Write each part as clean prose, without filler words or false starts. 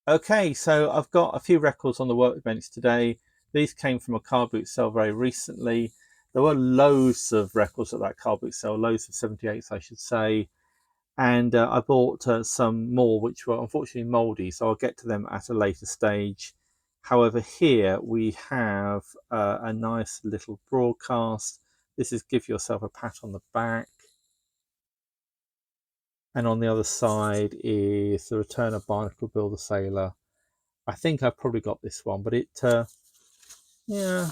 Okay, so I've got a few records on the workbench today. These came from a car boot sale very recently. There were loads of records at that car boot sale, loads of 78s, I should say. And I bought some more, which were unfortunately mouldy, so I'll get to them at a later stage. However, here we have a nice little broadcast. This is Give Yourself a Pat on the Back. And on the other side is The Return of Barnacle Bill the Sailor. I think I've probably got this one, but yeah,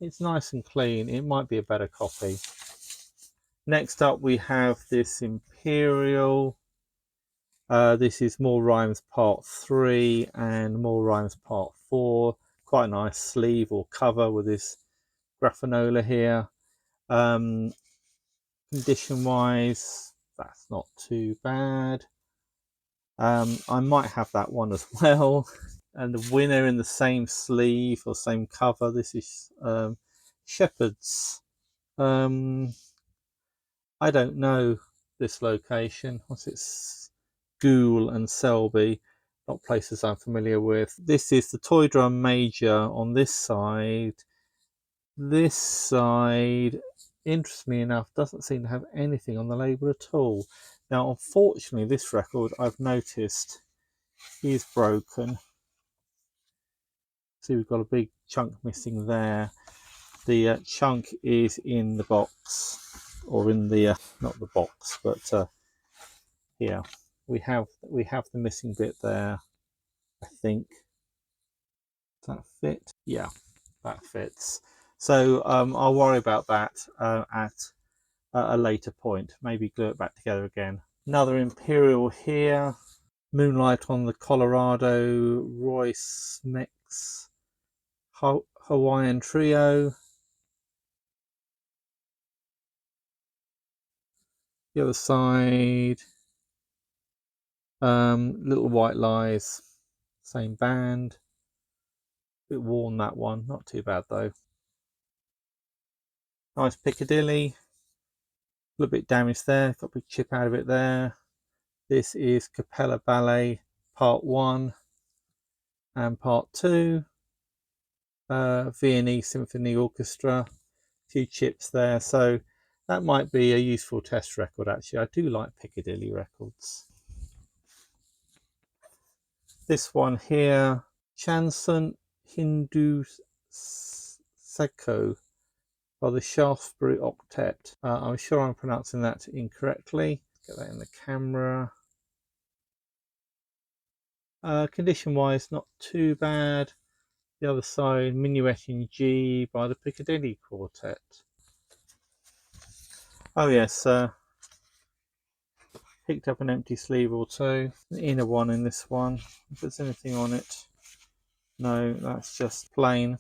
it's nice and clean. It might be a better copy. Next up, we have this Imperial. This is More Rhymes Part 3 and More Rhymes Part 4. Quite a nice sleeve or cover with this Grafanola here. Condition wise, that's not too bad. I might have that one as well. And the winner in the same sleeve or same cover, this is Shepherd's. I don't know this location. What's it? Goole and Selby, not places I'm familiar with. This is the Toy Drum Major on this side. This side, interestingly enough, doesn't seem to have anything on the label at all. Now, unfortunately, this record I've noticed is broken. See, we've got a big chunk missing there. The chunk is in the box, or in the not the box, but here we have the missing bit there. I think. Does that fit? Yeah, that fits. So I'll worry about that at a later point. Maybe glue it back together again. Another Imperial here. Moonlight on the Colorado. Royce Mix. Hawaiian Trio. The other side. Little White Lies. Same band. Bit worn, that one. Not too bad though. Nice Piccadilly. A little bit damaged there. Got a big chip out of it there. This is Capella Ballet Part 1 and Part 2. Viennese Symphony Orchestra. A few chips there. So that might be a useful test record actually. I do like Piccadilly records. This one here, Chanson Hindu Seko by the Shaftesbury Octet. I'm sure I'm pronouncing that incorrectly. Get that in the camera. Condition wise, not too bad. The other side, Minuet in G by the Piccadilly Quartet. Oh yes, picked up an empty sleeve or two. The inner one in this one. If there's anything on it, no, that's just plain.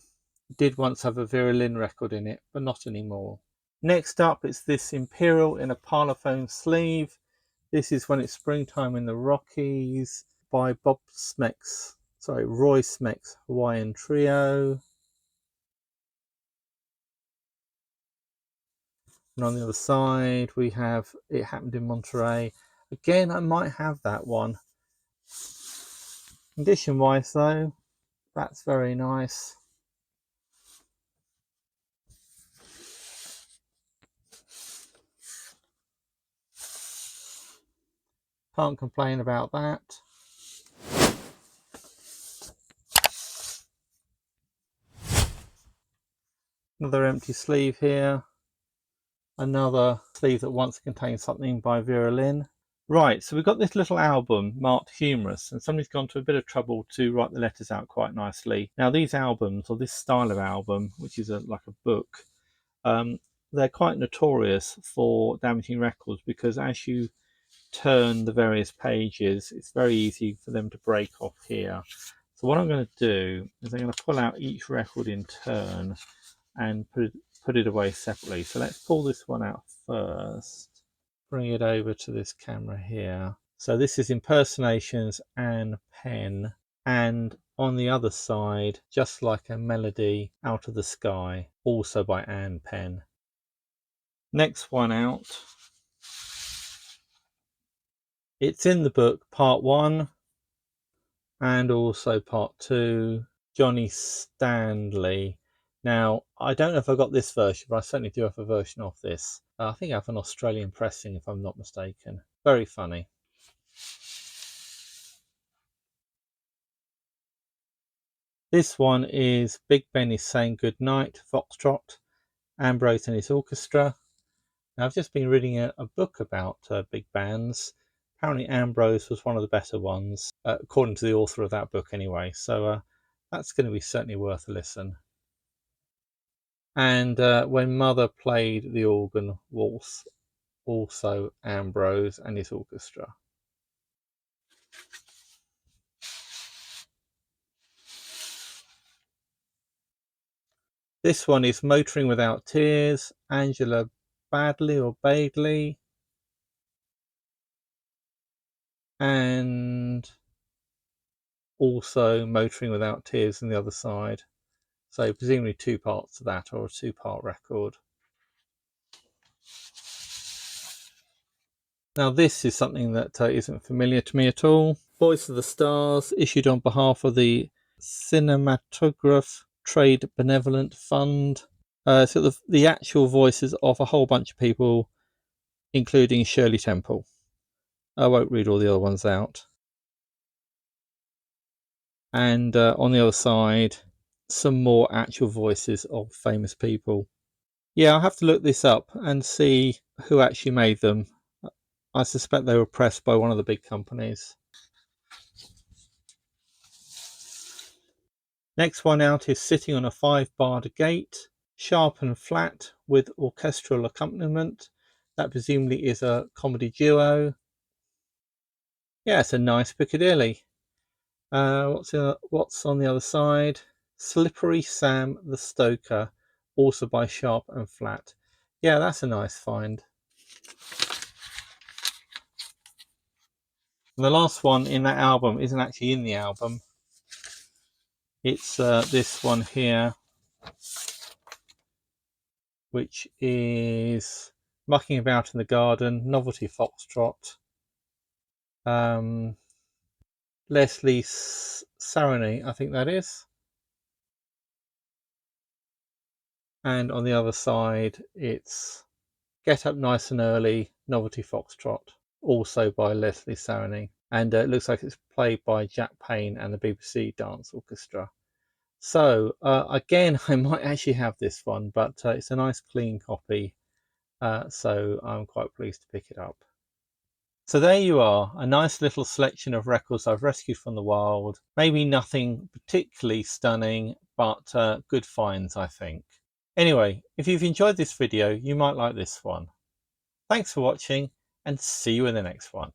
Did once have a Vera Lynn record in it, but not anymore. Next up, it's this Imperial in a Parlophone sleeve. This is When It's Springtime in the Rockies by Roy Smecks Hawaiian Trio. And on the other side, we have It Happened in Monterey. Again, I might have that one. Condition wise though, that's very nice. Can't complain about that. Another empty sleeve here. Another sleeve that once contained something by Vera Lynn. Right, so we've got this little album marked humorous, and somebody's gone to a bit of trouble to write the letters out quite nicely. Now, these albums, or this style of album, which is like a book, they're quite notorious for damaging records because as you turn the various pages, it's very easy for them to break off here. So what I'm going to do is I'm going to pull out each record in turn and put it away separately. So let's pull this one out first. Bring it over to this camera here. So this is Impersonations Anne Penn, and on the other side, Just Like a Melody Out of the Sky, also by Anne Penn. Next one out. It's in the book, Part 1. and also part 2, Johnny Stanley. Now, I don't know if I got this version, but I certainly do have a version of this. I think I have an Australian pressing, if I'm not mistaken. Very funny. This one is Big Ben is saying goodnight, Foxtrot, Ambrose and his orchestra. Now, I've just been reading a book about big bands. Apparently Ambrose was one of the better ones, according to the author of that book anyway. So that's going to be certainly worth a listen. And when Mother played the organ waltz, also Ambrose and his orchestra. This one is Motoring Without Tears, Angela Badley or Bagley, and also Motoring Without Tears on the other side. So presumably 2 parts of that, or a 2-part record. Now this is something that isn't familiar to me at all. Voice of the Stars, issued on behalf of the Cinematograph Trade Benevolent Fund. So the actual voices of a whole bunch of people, including Shirley Temple. I won't read all the other ones out. And on the other side, some more actual voices of famous people. Yeah, I'll have to look this up and see who actually made them. I suspect they were pressed by one of the big companies. Next one out is Sitting on a 5-Barred Gate, sharp and flat with orchestral accompaniment. That presumably is a comedy duo. Yeah, it's a nice Piccadilly. What's on the other side? Slippery Sam the Stoker, also by Sharp and Flat. Yeah, that's a nice find. And the last one in that album isn't actually in the album. It's this one here, which is Mucking About in the Garden, Novelty Foxtrot. Leslie Sarony, I think that is. And on the other side, it's Get Up Nice and Early, Novelty Foxtrot, also by Leslie Sarony. And it looks like it's played by Jack Payne and the BBC Dance Orchestra. So again, I might actually have this one, but it's a nice clean copy. So I'm quite pleased to pick it up. So there you are, a nice little selection of records I've rescued from the wild. Maybe nothing particularly stunning, but good finds, I think. Anyway, if you've enjoyed this video, you might like this one. Thanks for watching, and see you in the next one.